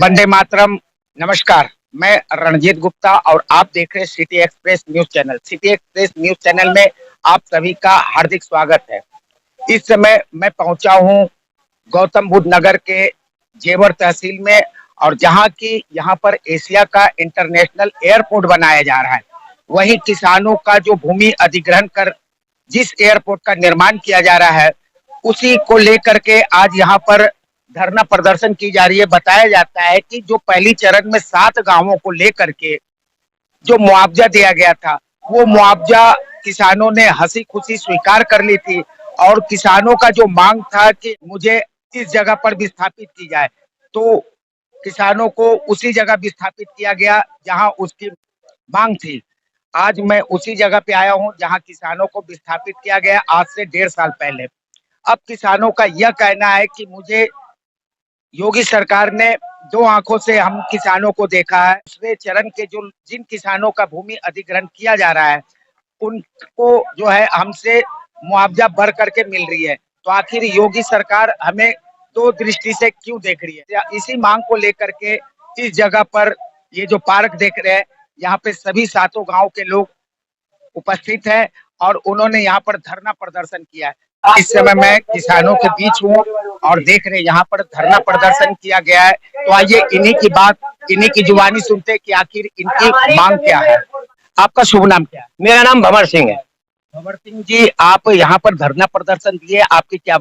वंदे मातरम। नमस्कार, मैं रणजीत गुप्ता और आप देख रहे हैं city express news channel. City express news channel में आप सभी का हार्दिक स्वागत है। इस समय मैं पहुंचा हूं गौतम बुद्ध नगर के जेवर तहसील में, और जहां की यहाँ पर एशिया का इंटरनेशनल एयरपोर्ट बनाया जा रहा है। वहीं किसानों का जो भूमि अधिग्रहण कर जिस एयरपोर्ट का निर्माण किया जा रहा है, उसी को लेकर के आज यहाँ पर धरना प्रदर्शन की जा रही है। बताया जाता है कि जो पहली चरण में 7 गांवों को लेकर के जो मुआवजा दिया गया था, वो मुआवजा किसानों ने हंसी खुशी स्वीकार कर ली थी। और किसानों का जो मांग था कि मुझे इस जगह पर विस्थापित की जाए, तो किसानों को उसी जगह विस्थापित किया गया जहां उसकी मांग थी। आज मैं उसी जगह पे आया हूं जहां किसानों को विस्थापित किया गया आज से 1.5 साल पहले। अब किसानों का यह कहना है कि मुझे योगी सरकार ने 2 आंखों से हम किसानों को देखा है। दूसरे चरण के जो जिन किसानों का भूमि अधिग्रहण किया जा रहा है, उनको जो है हमसे मुआवजा बढ़ करके मिल रही है। तो आखिर योगी सरकार हमें 2 दृष्टि से क्यों देख रही है? इसी मांग को लेकर के इस जगह पर ये जो पार्क देख रहे हैं, यहाँ पे सभी 7 गांव के लोग उपस्थित है और उन्होंने यहाँ पर धरना प्रदर्शन किया है। इस समय मैं किसानों के बीच हूँ और देख रहे हैं यहाँ पर धरना प्रदर्शन किया गया है। तो आइए इन्हीं की जुबानी सुनते हैं कि आखिर इनकी मांग क्या है। आपका शुभ नाम क्या है? मेरा नाम भंवर सिंह है। भंवर सिंह जी, आप यहाँ पर धरना प्रदर्शन दिए, आपकी क्या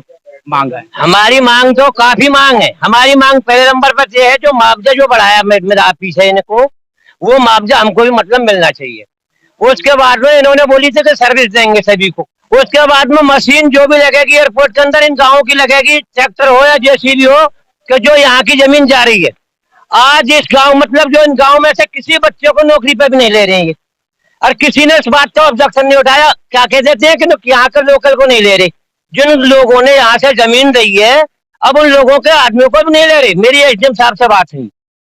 मांग है? हमारी मांग तो काफी मांग है। हमारी मांग पहले नंबर पर ये है, जो मुआवजा जो बढ़ाया मेरा ऑफिस है इनको, वो मुआवजा हमको भी मतलब मिलना चाहिए। उसके बाद में इन्होंने बोली थी कि सर्विस देंगे सभी को। उसके बाद में मशीन जो भी लगेगी एयरपोर्ट के अंदर इन गाँव की लगेगी, ट्रैक्टर हो या जेसीबी हो, कि जो यहाँ की जमीन जा रही है। आज इस गाँव मतलब जो इन गाँव में से किसी बच्चे को नौकरी पे भी नहीं ले रहे हैं, और किसी ने इस बात का ऑब्जेक्शन नहीं उठाया। क्या कह देते हैं कि यहाँ के लोकल को नहीं ले रहे। जिन लोगों ने यहाँ से जमीन दी है, अब उन लोगों के आदमियों को भी नहीं ले रहे। मेरी एसडीएम साहब से बात हुई,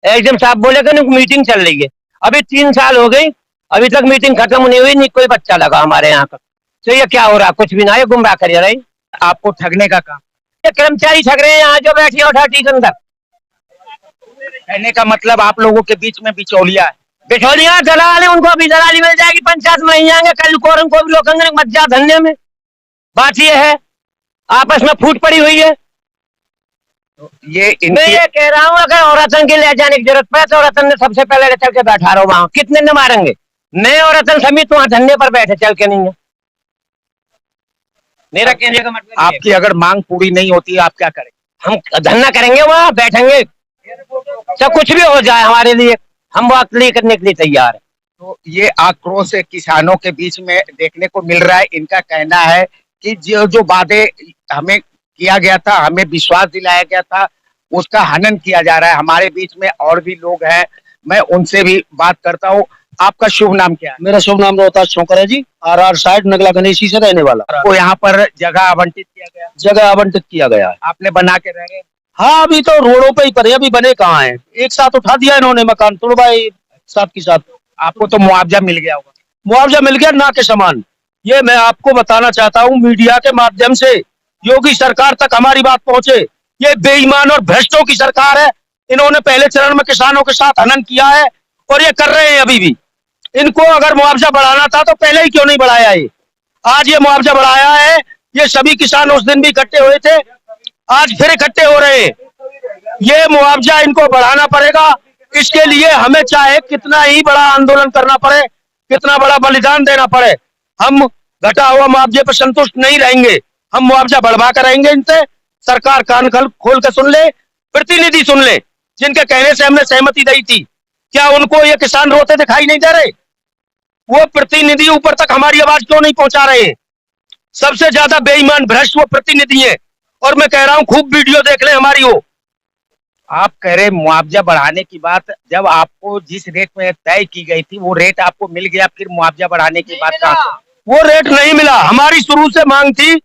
एसडीएम साहब बोले कि मीटिंग चल रही है। अभी 3 साल हो गई, अभी तक मीटिंग खत्म नहीं हुई, नहीं कोई बच्चा लगा हमारे यहाँ का। तो ये क्या हो रहा? कुछ भी ना, ये गुमराह कर रही। आपको ठगने का काम? ये कर्मचारी ठग रहे हैं यहाँ जो बैठी अथॉरिटी के अंदर। कहने का मतलब आप लोगों के बीच में बिचौलिया है। बिचौलिया दलाल है, उनको भी दलाली मिल जाएगी, पंचायत में नहीं आएंगे, कल को उनको भी रोकेंगे मत जा धंधे में। बात ये है, आपस में फूट पड़ी हुई है। तो मैं ये कह रहा हूँ, अगर औरतन के ले जाने की जरूरत पड़े तो औरतन ने सबसे पहले चल के बैठा रहो वहां। कितने न मारेंगे? मैं औरतन समित वहां धरने पर बैठे, चल के नहीं है। मेरा कहने का मतलब आपकी अगर मांग पूरी नहीं होती आप क्या करें? हम धरना करेंगे, वहां बैठेंगे, चाहे कुछ भी हो जाए हमारे लिए, हम वो अकली करने के लिए तैयार है। तो ये आक्रोश किसानों के बीच में देखने को मिल रहा है। इनका कहना है कि जो वादे हमें किया गया था, हमें विश्वास दिलाया गया था, उसका हनन किया जा रहा है। हमारे बीच में और भी लोग हैं, मैं उनसे भी बात करता हूँ। आपका शुभ नाम क्या है? मेरा शुभ नाम रोहतास चौकर है जी। RR साइड नगला गणेशी से रहने वाला। आपको यहाँ पर जगह आवंटित किया गया? जगह आवंटित किया गया है। आपने बना के रह रहे? हाँ, अभी तो रोडों पे ही पड़े, अभी बने कहाँ हैं। एक साथ उठा दिया इन्होंने मकान, तुड़वाए साथ की साथ। आपको तो मुआवजा मिल गया होगा? मुआवजा मिल गया ना के समान। ये मैं आपको बताना चाहता हूँ मीडिया के माध्यम से, योगी सरकार तक हमारी बात पहुंचे। ये बेईमान और भ्रष्टों की सरकार है। इन्होंने पहले चरण में किसानों के साथ हनन किया है और ये कर रहे हैं अभी भी। इनको अगर मुआवजा बढ़ाना था तो पहले ही क्यों नहीं बढ़ाया? ये आज ये मुआवजा बढ़ाया है। ये सभी किसान उस दिन भी इकट्ठे हुए थे, आज फिर इकट्ठे हो रहे हैं। ये मुआवजा इनको बढ़ाना पड़ेगा। इसके लिए हमें चाहे कितना ही बड़ा आंदोलन करना पड़े, कितना बड़ा बलिदान देना पड़े, हम घटा हुआ मुआवजे पर संतुष्ट नहीं रहेंगे। हम मुआवजा बढ़वा कर रहेंगे इनसे। सरकार कान खोल कर सुन ले, प्रतिनिधि सुन ले, जिनके कहने से हमने सहमति दी थी। क्या उनको ये किसान रोते दिखाई नहीं दे रहे? वो प्रतिनिधि ऊपर तक हमारी आवाज क्यों नहीं पहुंचा रहे हैं? सबसे ज्यादा बेईमान भ्रष्ट वो प्रतिनिधि है। और मैं कह रहा हूं, खूब वीडियो देख ले हमारी। हो आप कह रहे मुआवजा बढ़ाने की बात, जब आपको जिस रेट में तय की गई थी वो रेट आपको मिल गया, फिर मुआवजा बढ़ाने की बात कहाँ? वो रेट नहीं मिला। हमारी शुरू से मांग थी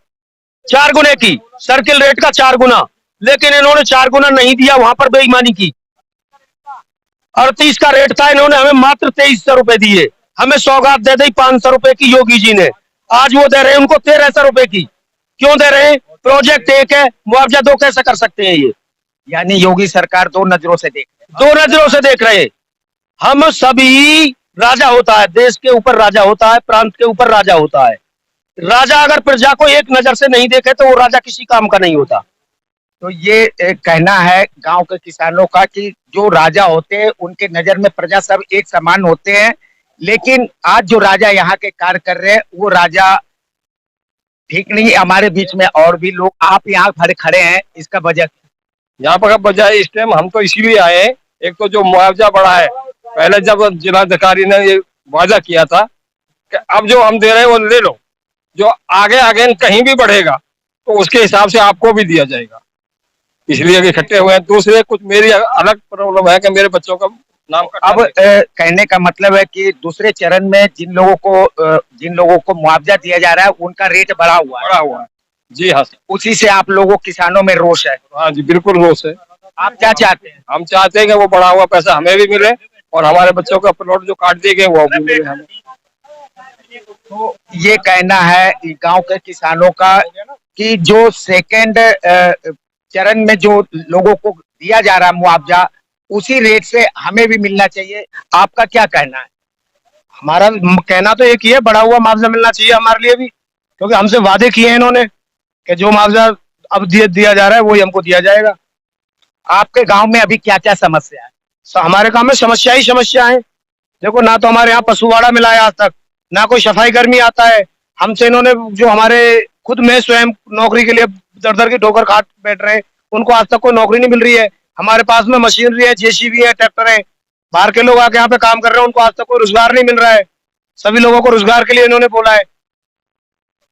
4 गुने की, सर्किल रेट का 4 गुना, लेकिन इन्होंने 4 गुना नहीं दिया। वहां पर बेईमानी की। 38 का रेट था, इन्होंने हमें मात्र 2300 रुपए दिए। हमें सौगात दे दी 500 रुपए की योगी जी ने। आज वो दे रहे हैं उनको 1300 रुपए की। क्यों दे रहे हैं? प्रोजेक्ट एक है, मुआवजा 2 कैसे कर सकते हैं ये? यानी योगी सरकार 2 नजरों से देख रहे हैं। दो नजरों से देख रहे। हम सभी, राजा होता है, देश के ऊपर राजा होता है, प्रांत के ऊपर राजा होता है। राजा अगर प्रजा को एक नजर से नहीं देखे तो वो राजा किसी काम का नहीं होता। तो ये कहना है गांव के किसानों का कि जो राजा होते हैं उनके नजर में प्रजा सब एक समान होते हैं, लेकिन आज जो राजा यहाँ के कार्य कर रहे हैं वो राजा ठीक नहीं है। हमारे बीच में और भी लोग, आप यहाँ खड़े खड़े हैं, इसका वजह यहाँ पर बजाय इस टाइम हम तो इसीलिए आए हैं, एक तो जो मुआवजा बढ़ा है, पहले जब जिलाधिकारी ने ये वादा किया था कि अब जो हम दे रहे हैं वो ले लो, जो आगे आगे कहीं भी बढ़ेगा तो उसके हिसाब से आपको भी दिया जाएगा, इसलिए इकट्ठे हुए हैं। दूसरे कुछ मेरी अलग प्रॉब्लम है कि मेरे बच्चों का नाम अब कहने का मतलब है कि दूसरे चरण में जिन लोगों को मुआवजा दिया जा रहा है उनका रेट बढ़ा हुआ है। जी हाँ सर, उसी से आप लोगों किसानों में रोष है। हाँ जी बिल्कुल रोष है। आप क्या चाहते हैं? हम चाहते हैं कि वो बढ़ा हुआ पैसा हमें भी मिले और हमारे बच्चों का प्लॉट जो काट दिए गए वो भी मिले हमें। तो ये कहना है गांव के किसानों का कि जो सेकंड चरण में जो लोगों को दिया जा रहा है मुआवजा, उसी रेट से हमें भी मिलना चाहिए। आपका क्या कहना है? हमारा कहना तो एक ही है, बढ़ा हुआ मुआवजा मिलना चाहिए हमारे लिए भी, क्योंकि हमसे वादे किए हैं इन्होंने कि जो मुआवजा अब दिया जा रहा है वही हमको दिया जाएगा। आपके गांव में अभी क्या क्या समस्या है? हमारे गांव में समस्या ही समस्या है। देखो, ना तो हमारे यहाँ पशुवाड़ा मिला है आज तक, ना कोई सफाई कर्मी आता है। हमसे इन्होंने, जो हमारे खुद में स्वयं नौकरी के लिए दर दर की ठोकर खाट बैठ रहे हैं, उनको आज तक कोई नौकरी नहीं मिल रही है। हमारे पास में मशीनरी है, जेसीबी है, ट्रैक्टर है, बाहर के लोग आके यहाँ पे काम कर रहे हैं, उनको आज तक कोई रोजगार नहीं मिल रहा है। सभी लोगों को रोजगार के लिए इन्होंने बोला है।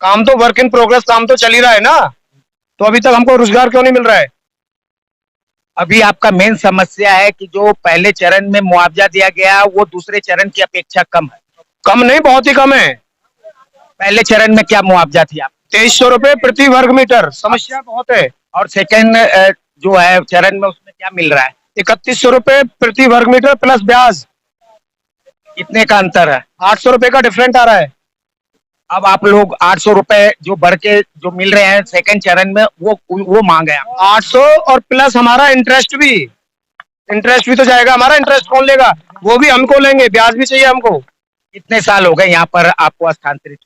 काम तो वर्क इन प्रोग्रेस, काम तो चल ही रहा है ना, तो अभी तक हमको रोजगार क्यों नहीं मिल रहा है? अभी आपका मेन समस्या है कि जो पहले चरण में मुआवजा दिया गया वो दूसरे चरण की अपेक्षा कम है। कम नहीं, बहुत ही कम है। पहले चरण में क्या मुआवजा थी आप? 2300 रुपए प्रति वर्ग मीटर। समस्या बहुत है। और सेकंड जो है चरण में उसमें क्या मिल रहा है? 3100 रुपए प्रति वर्ग मीटर प्लस ब्याज। कितने का अंतर है? 800 रुपए का डिफरेंट आ रहा है। अब आप लोग 800 रुपए जो बढ़ के जो मिल रहे हैं सेकंड चरण में वो मांग है 800 और प्लस हमारा इंटरेस्ट भी तो जाएगा। हमारा इंटरेस्ट कौन लेगा? वो भी हमको लेंगे, ब्याज भी चाहिए हमको। कितने साल हो गए यहाँ पर आपको स्थानांतरित?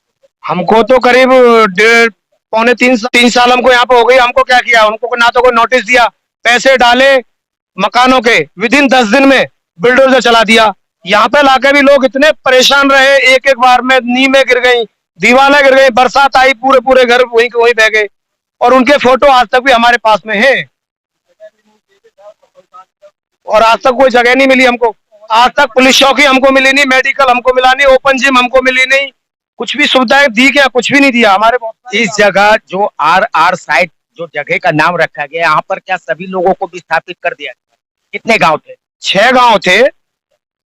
हमको तो करीब 2.5-3 साल हमको यहाँ पे हो गई। हमको क्या किया? उनको ना तो कोई नोटिस दिया, पैसे डाले मकानों के, विदिन 10 दिन में बिल्डोजर चला दिया। यहाँ पे लाके भी लोग इतने परेशान रहे, एक एक बार में नींवें गिर गई, दीवारें गिर गई, बरसात आई, पूरे घर वहीं के वहीं बह गए। और उनके फोटो आज तक भी हमारे पास में है, और आज तक कोई जगह नहीं मिली हमको। आज तक पुलिस चौकी हमको मिली नहीं, मेडिकल हमको मिला नहीं, ओपन जिम हमको मिली नहीं, कुछ भी सुविधाएं दी क्या? कुछ भी नहीं दिया हमारे। इस जगह जो RR साइट जो जगह का नाम रखा गया, यहाँ पर क्या सभी लोगों को विस्थापित कर दिया? कितने गांव थे? 6 गांव थे।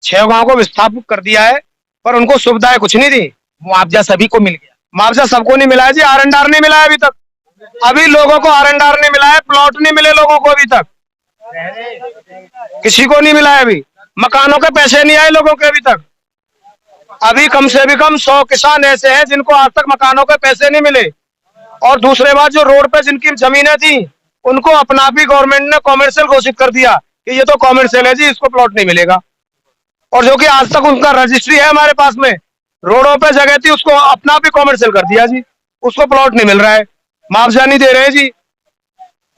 6 गांव को विस्थापित कर दिया है, पर उनको सुविधाएं कुछ नहीं दी। मुआवजा सभी को मिल गया? मुआवजा सबको नहीं मिला है जी। आरएनआर नहीं मिला है अभी तक। अभी लोगों को आरएनआर नहीं मिला है, प्लॉट नहीं मिले लोगों को अभी तक, किसी को नहीं मिला है। अभी मकानों के पैसे नहीं आए लोगों के अभी तक। अभी कम से भी कम 100 किसान ऐसे हैं जिनको आज तक मकानों के पैसे नहीं मिले। और दूसरे बात, जो रोड पे जिनकी जमीनें थी उनको अपना भी गवर्नमेंट ने कॉमर्शियल घोषित कर दिया कि ये तो कॉमर्शियल है जी, इसको प्लॉट नहीं मिलेगा। और जो कि आज तक उनका रजिस्ट्री है हमारे पास में, रोडों पे जगह थी उसको अपना भी कॉमर्शियल कर दिया जी, उसको प्लॉट नहीं मिल रहा है, मुआवजा नहीं दे रहे जी।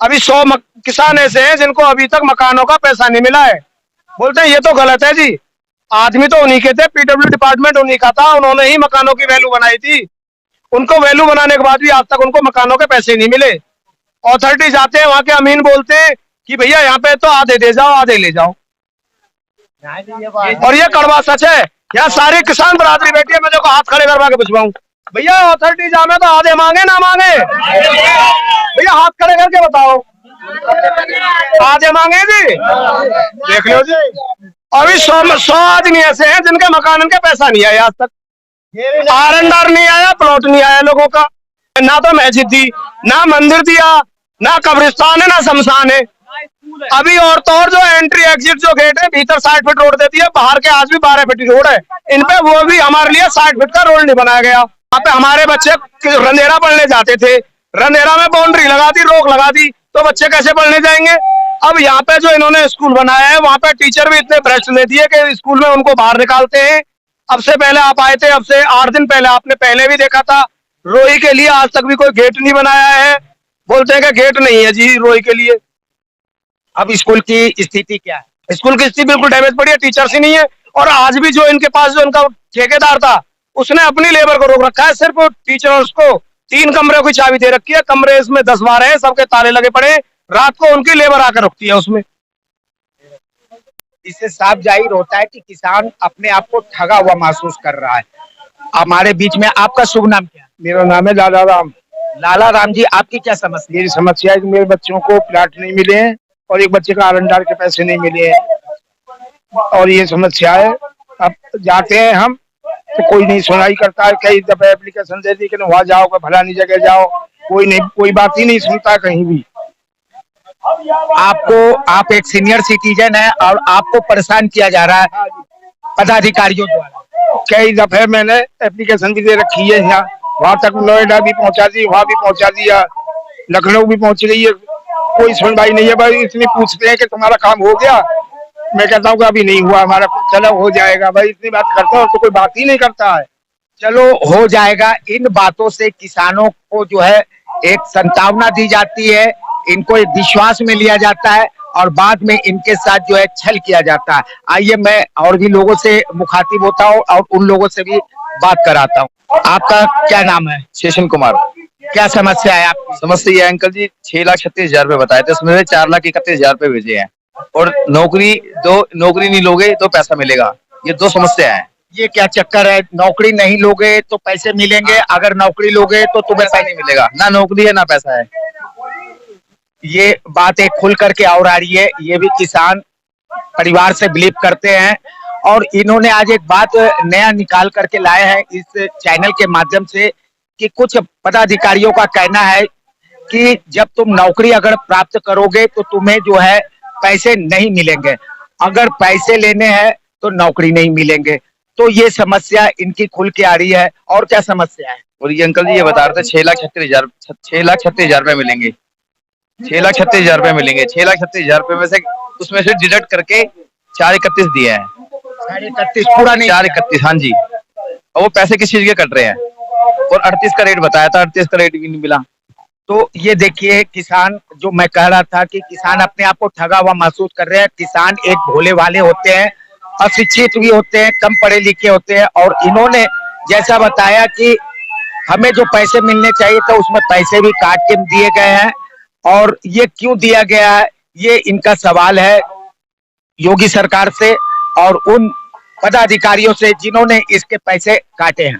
अभी 100 किसान ऐसे हैं जिनको अभी तक मकानों का पैसा नहीं मिला है। बोलते हैं ये तो गलत है जी। आदमी तो उन्हीं के थे, पीडब्ल्यू डिपार्टमेंट उन्हीं का था, उन्होंने ही मकानों की वैल्यू बनाई थी। उनको वैल्यू बनाने के बाद भी आज तक उनको मकानों के पैसे नहीं मिले। अथॉरिटी जाते हैं, वहां के अमीन बोलते हैं कि भैया यहाँ पे तो आधे दे जाओ, आधे ले जाओ। और ये कड़वा सच है। यहाँ सारी किसान बरादरी बैठी है, मैं देखो हाथ खड़े करवा के पूछवाऊं, भैया अथॉरिटी जामे तो आधे मांगे ना मांगे? भैया हाथ खड़े करके बताओ, आधे मांगे जी? देख लो जी। अभी 100 आदमी ऐसे हैं जिनके मकान के पैसा नहीं आया आज तक। आरएनआर नहीं आया, प्लॉट नहीं आया लोगों का। ना तो मस्जिद दी, ना मंदिर दिया, ना कब्रिस्तान है, ना शमशान है। अभी और तो और जो एंट्री एग्जिट जो गेट है, भीतर 60 फीट रोड देती है, बाहर के आज भी 12 फीट रोड है। इन पे वो भी हमारे लिए 60 फीट का रोड नहीं बनाया गया। वहाँ पे हमारे बच्चे रंधेरा पढ़ने जाते थे, रंधेरा में बाउंड्री लगा दी, रोक लगा दी, तो बच्चे कैसे पढ़ने जाएंगे? अब यहाँ पे जो इन्होंने स्कूल बनाया है वहां पे टीचर भी इतने भ्रष्ट दे दिए कि स्कूल में उनको बाहर निकालते हैं। अब से पहले आप आए थे, अब से 8 दिन पहले आपने पहले भी देखा था, रोई के लिए आज तक भी कोई गेट नहीं बनाया है। बोलते हैं कि गेट नहीं है जी रोई के लिए। अब स्कूल की स्थिति क्या है? स्कूल की स्थिति बिल्कुल डैमेज पड़ी है, टीचर्स ही नहीं है। और आज भी जो इनके पास जो इनका ठेकेदार था उसने अपनी लेबर को रोक रखा है, सिर्फ टीचर्स को 3 कमरे की चाबी दे रखी है। कमरे इसमें 10-12 है, सबके ताले लगे पड़े, रात को उनकी लेबर आकर रुकती है उसमें। इससे साफ जाहिर होता है कि किसान अपने आप को ठगा हुआ महसूस कर रहा है। हमारे बीच में आपका शुभ नाम क्या है? मेरा नाम है लाला राम। लाला राम जी, आपकी क्या समस्या? मेरी समस्या है कि मेरे बच्चों को प्लाट नहीं मिले हैं और एक बच्चे का आरंडार के पैसे नहीं मिले हैं और ये समस्या है। अब जाते हैं हम तो कोई नहीं सुनाई करता है, कई दफे एप्लीकेशन दे दी कि वहां जाओ, फलानी जगह जाओ, कोई नहीं, कोई बात ही नहीं सुनता कहीं भी। आप एक सीनियर सिटीजन है और आपको परेशान किया जा रहा है पदाधिकारियों द्वारा। कई दफे मैंने एप्लीकेशन भी दे रखी है, यहाँ वहां तक नोएडा भी पहुंचा दी, वहां भी पहुंचा दिया, लखनऊ भी पहुंच रही है, कोई सुनवाई नहीं है। भाई इतनी पूछते हैं कि तुम्हारा काम हो गया, मैं कहता हूँ कि अभी नहीं हुआ हमारा, चलो हो जाएगा। भाई इतनी बात करता हूँ तो कोई बात ही नहीं करता है। चलो हो जाएगा, इन बातों से किसानों को जो है एक संभावना दी जाती है, इनको एक विश्वास में लिया जाता है और बाद में इनके साथ जो है छल किया जाता है। आइए मैं और भी लोगों से मुखातिब होता हूँ और उन लोगों से भी बात कराता हूँ। आपका क्या नाम है? शेषन कुमार। क्या समस्या है आपकी? समस्या ये है अंकल जी, 6,36,000 रुपए बताए थे, उसमें से 4,31,000 रुपए भेजे हैं और नौकरी नहीं लोगे तो पैसा मिलेगा। ये 2 समस्या है। ये क्या चक्कर है? नौकरी नहीं लोगे तो पैसे मिलेंगे, अगर नौकरी लोगे तो तुम्हें पैसा नहीं मिलेगा, ना नौकरी है ना पैसा है। ये बात एक खुल करके और आ रही है। ये भी किसान परिवार से बिलीव करते हैं और इन्होंने आज एक बात नया निकाल करके लाए हैं इस चैनल के माध्यम से कि कुछ पदाधिकारियों का कहना है कि जब तुम नौकरी अगर प्राप्त करोगे तो तुम्हें जो है पैसे नहीं मिलेंगे, अगर पैसे लेने हैं तो नौकरी नहीं मिलेंगे। तो ये समस्या इनकी खुल के आ रही है। और क्या समस्या है? और ये अंकल जी ये बता रहे थे 6,36,000 रुपए मिलेंगे, 6,36,000 रुपए मिलेंगे। 6,36,000 रुपए में से उसमें से डिडक्ट करके 4,31 दिए हैं। 31.5 पूरा नहीं? 4,31, हाँ जी। और वो पैसे किस चीज के कट रहे हैं? और 38 का रेट बताया था, 38 का रेट भी नहीं मिला। तो ये देखिए, किसान जो मैं कह रहा था कि किसान अपने आप को ठगा हुआ महसूस कर रहे हैं। किसान एक भोले वाले होते हैं, अशिक्षित भी होते हैं, कम पढ़े लिखे होते हैं और इन्होंने जैसा बताया कि हमें जो पैसे मिलने चाहिए था उसमें पैसे भी काट के दिए गए हैं। और ये क्यों दिया गया है, ये इनका सवाल है योगी सरकार से और उन पदाधिकारियों से जिन्होंने इसके पैसे काटे हैं।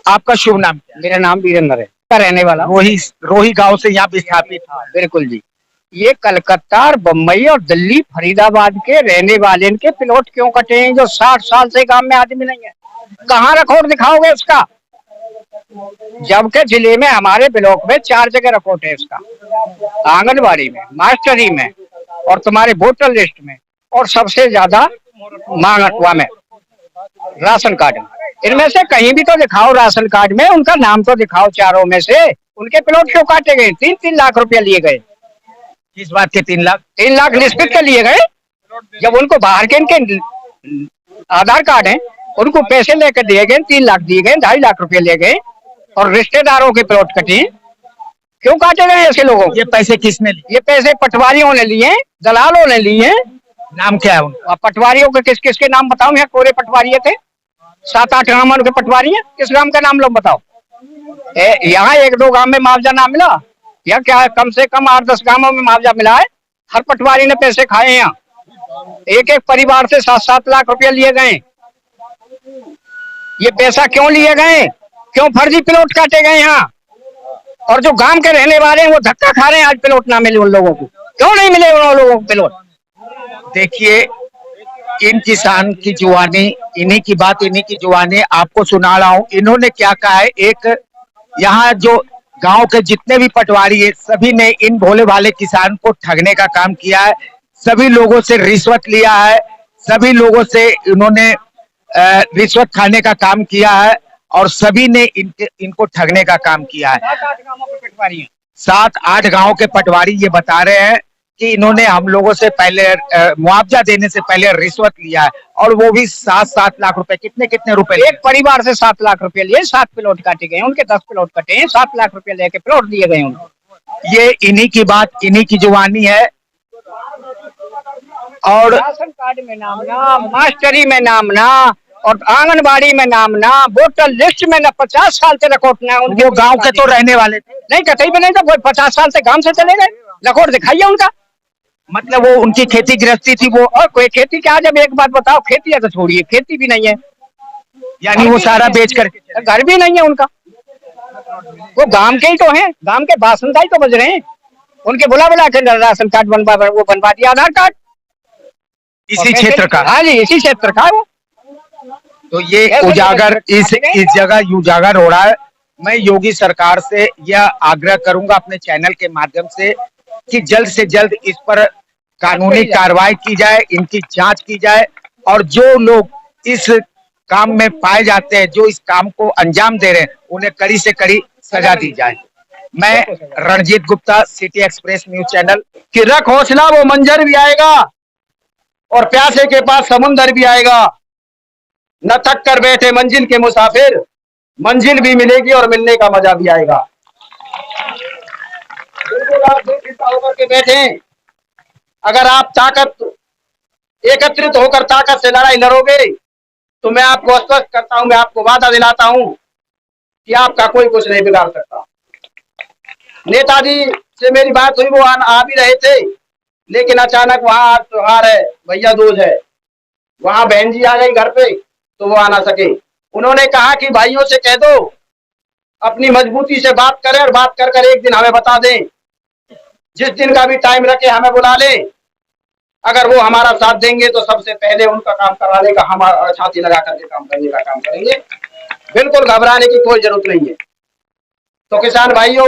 आपका शुभ नाम क्या है? मेरा नाम वीरेंद्र है, रहने वाला रोही गांव से यहाँ विस्थापित। बिल्कुल जी। ये कलकत्ता और बम्बई और दिल्ली फरीदाबाद के रहने वाले इनके प्लॉट क्यों कटे हैं जो 60 साल से गांव में आदमी नहीं है? कहाँ रिकॉर्ड दिखाओगे इसका? जबकि जिले में हमारे ब्लॉक में 4 जगह रिकॉर्ड है इसका, आंगनबाड़ी में, मास्टरी में और तुम्हारे वोटर लिस्ट में और सबसे ज्यादा मांगटवा में, राशन कार्ड में। इनमें से कहीं भी तो दिखाओ, राशन कार्ड में उनका नाम तो दिखाओ। चारों में से उनके प्लॉट क्यों काटे गए? 3-3 लाख रुपया लिए गए। किस बात के 3 लाख? 3 लाख निश्चित के लिए गए। जब उनको बाहर के इनके आधार कार्ड हैं, उनको पैसे लेकर दिए गए, 3 लाख दिए गए, 2.5 लाख रुपए ले गए और रिश्तेदारों के प्लॉट कटे। क्यों काटे गए ऐसे लोगों? ये पैसे किसने लिए? ये पैसे पटवारियों ने लिए, दलालों ने लिए। नाम क्या है उनका? पटवारियों के किस किस के नाम बताओ? यहाँ कोरे पटवारी थे, 7-8 गांव के पटवारी हैं। किस गांव का नाम लोग बताओ? यहाँ 1-2 गांव में मुआवजा ना मिला या क्या? कम से कम 8-10 गांवों में मुआवजा मिला है। हर पटवारी ने पैसे खाए हैं। यहाँ एक परिवार से 7-7 लाख रुपया लिए गए। ये पैसा क्यों लिए गए? क्यों फर्जी प्लॉट काटे गए यहाँ? और जो गांव के रहने वाले हैं वो धक्का खा रहे हैं, आज प्लॉट ना मिले उन लोगों को। क्यों नहीं मिले उन लोगों को प्लॉट? देखिए, इन किसान की जुबानी, इन्हीं की बात, इन्हीं की जुबानी आपको सुना रहा हूँ। इन्होंने क्या कहा है, एक यहाँ जो गांव के जितने भी पटवारी है सभी ने इन भोले भाले किसान को ठगने का काम किया है। सभी लोगों से रिश्वत लिया है, सभी लोगों से इन्होंने रिश्वत खाने का काम किया है और सभी ने इनको ठगने का काम किया है। 7-8 गांव के पटवारी ये बता रहे हैं कि इन्होंने हम लोगों से पहले मुआवजा देने से पहले रिश्वत लिया है, और वो भी 7-7 लाख रुपए। कितने कितने रुपए एक परिवार से 7 लाख रुपए लिए, 7 प्लॉट काटे गए, उनके 10 प्लॉट कटे हैं, 7 लाख रुपए लेके प्लॉट दिए गए उनको। ये इन्हीं की बात, इन्हीं की जुबानी है। और राशन कार्ड में नाम ना, मास्टरी में नाम ना, और आंगनबाड़ी में नाम ना, वोटर लिस्ट में ना, 50 साल से रिकॉर्ड ना उनके। वो गांव के तो रहने वाले थे, नहीं, कतई भी नहीं था, वो 50 साल से गांव से चले गए। रिकॉर्ड दिखाइए उनका। मतलब वो उनकी खेती गृहस्थी थी वो। और कोई खेती क्या, जब एक बात बताओ, खेती है तो छोड़िए, खेती भी नहीं है, यानी वो सारा बेच करके चले। घर भी नहीं है उनका। वो गांव के ही तो हैं, गांव के बासिंदा ही तो बज रहे हैं। उनके बुला बुला के राशन कार्ड वो बनवा दिया, आधार कार्ड इसी क्षेत्र का। हाँ जी, इसी क्षेत्र का है वो। तो ये उजागर इस जगह उजागर हो रहा है। मैं योगी सरकार से यह आग्रह करूंगा अपने चैनल के माध्यम से कि जल्द से जल्द इस पर कानूनी कार्रवाई की जाए, इनकी जांच की जाए, और जो लोग इस काम में पाए जाते हैं, जो इस काम को अंजाम दे रहे हैं, उन्हें कड़ी से कड़ी सजा दी जाए। मैं Ranjit Gupta, city express news channel. कि रख हौसला वो मंजर भी आएगा और प्यासे के पास समुंदर भी आएगा। न थक कर बैठे मंजिल के मुसाफिर, मंजिल भी मिलेगी और मिलने का मजा भी आएगा। बिल्कुल आप बेफिक्र होकर के बैठे। अगर आप ताकत एकत्रित होकर ताकत से लड़ाई लड़ोगे तो मैं आपको आश्वस्त करता हूं, मैं आपको वादा दिलाता हूं कि आपका कोई कुछ नहीं बिगाड़ सकता। नेताजी से मेरी बात हुई, वो आ भी रहे थे, लेकिन अचानक वहां त्योहार है, भैया दूज है, वहां बहन जी आ गई घर पे तो वो आ ना सके। उन्होंने कहा कि भाइयों से कह दो अपनी मजबूती से बात करें, और बात कर कर एक दिन हमें बता दें, जिस दिन का भी टाइम रखे हमें बुला ले। अगर वो हमारा साथ देंगे तो सबसे पहले उनका काम कराने का हम छाती लगा करके काम करने का काम करेंगे। बिल्कुल घबराने की कोई जरूरत नहीं है। तो किसान भाइयों,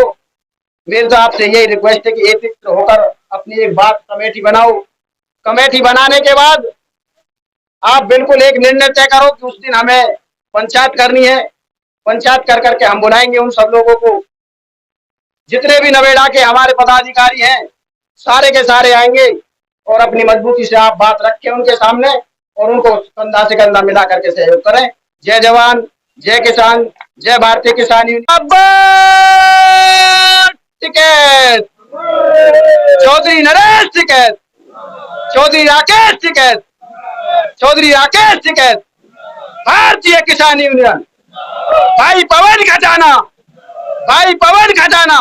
मेरी तो आपसे यही रिक्वेस्ट है कि एकत्रित होकर अपनी एक बात कमेटी बनाओ। कमेटी बनाने के बाद आप बिल्कुल एक निर्णय तय करो कि उस दिन हमें पंचायत करनी है। पंचायत कर करके हम बुलाएंगे उन सब लोगों को, जितने भी नवेड़ा के हमारे पदाधिकारी हैं, सारे के सारे आएंगे, और अपनी मजबूती से आप बात रखें उनके सामने, और उनको कंधा से कंधा मिला करके सहयोग करें। जय जवान, जय किसान, जय भारतीय किसान यूनियन। टिकैत चौधरी नरेश टिकैत, चौधरी राकेश टिकैत, चौधरी राकेश टिकैत, भारतीय किसान यूनियन। भाई पवन खजाना, भाई पवन खजाना।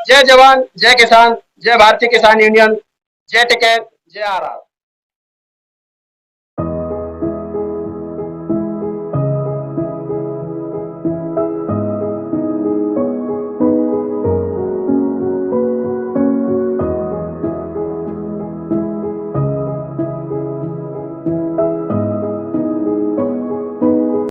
जय जवान, जय किसान, जय भारतीय किसान यूनियन, जय टिकैत, जय आर।